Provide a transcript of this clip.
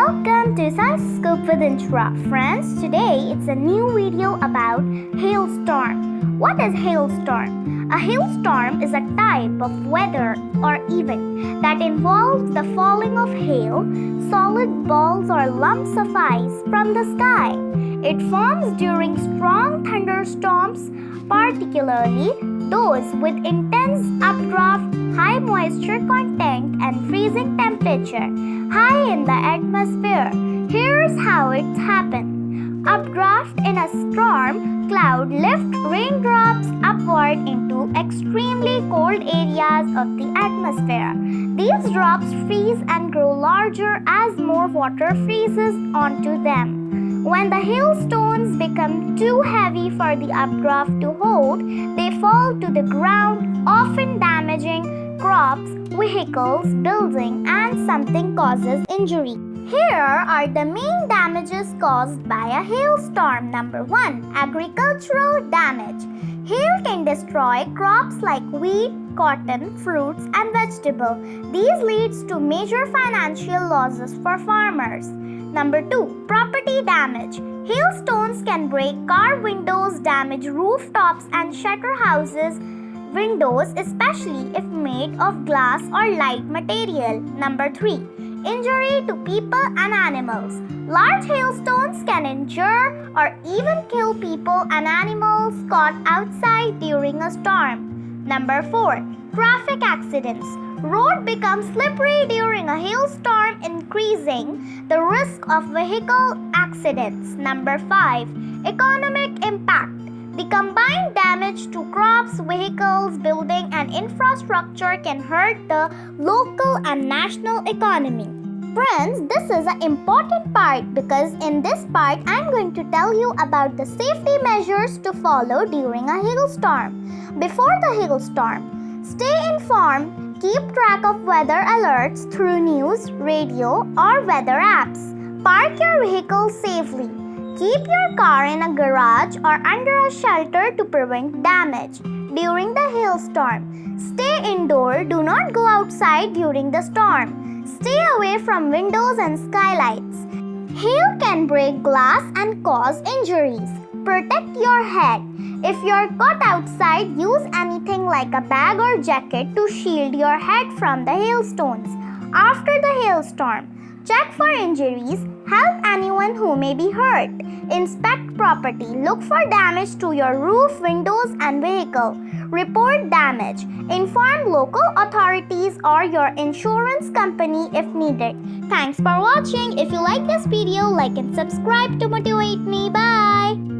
Welcome to Science Scoop with Intra. Friends, today it's a new video about hailstorm. What is hailstorm? A hailstorm is a type of weather or event that involves the falling of hail, solid balls or lumps of ice from the sky. It forms during strong thunderstorms, particularly those with intense updraft, high moisture content and freezing temperature high in the atmosphere. Here's how it happens. Updraft in a storm cloud lift raindrops upward into extremely cold areas of the atmosphere. These drops freeze and grow larger as more water freezes onto them. When the hailstones become too heavy for the updraft to hold, they fall to the ground, often damaging crops, vehicles, buildings, and something causes injury. Here are the main damages caused by a hailstorm. Number 1. Agricultural damage. Hail can destroy crops like wheat, cotton, fruits, and vegetables. These leads to major financial losses for farmers. Number 2. Property damage. Hailstones can break car windows, damage rooftops, and shatter houses' windows, especially if made of glass or light material. Number 3. Injury to people and animals. Large hailstones can injure or even kill people and animals caught outside during a storm. Number 4. Traffic accidents. Road becomes slippery during a hailstorm, increasing the risk of vehicle accidents. Number 5. Economic impact. The combined damage to crops, vehicles, building, and infrastructure can hurt the local and national economy. Friends, this is an important part because in this part, I'm going to tell you about the safety measures to follow during a hailstorm. Before the hailstorm, stay informed, keep track of weather alerts through news, radio, or weather apps. Park your vehicle safely. Keep your car in a garage or under a shelter to prevent damage. During the hailstorm, stay indoor. Do not go outside during the storm. Stay away from windows and skylights. Hail can break glass and cause injuries. Protect your head. If you're caught outside, use anything like a bag or jacket to shield your head from the hailstones. After the hailstorm, check for injuries. Help anyone who may be hurt. Inspect property. Look for damage to your roof, windows, and vehicle. Report damage. Inform local authorities or your insurance company if needed. Thanks for watching. If you like this video, like and subscribe to motivate me. Bye.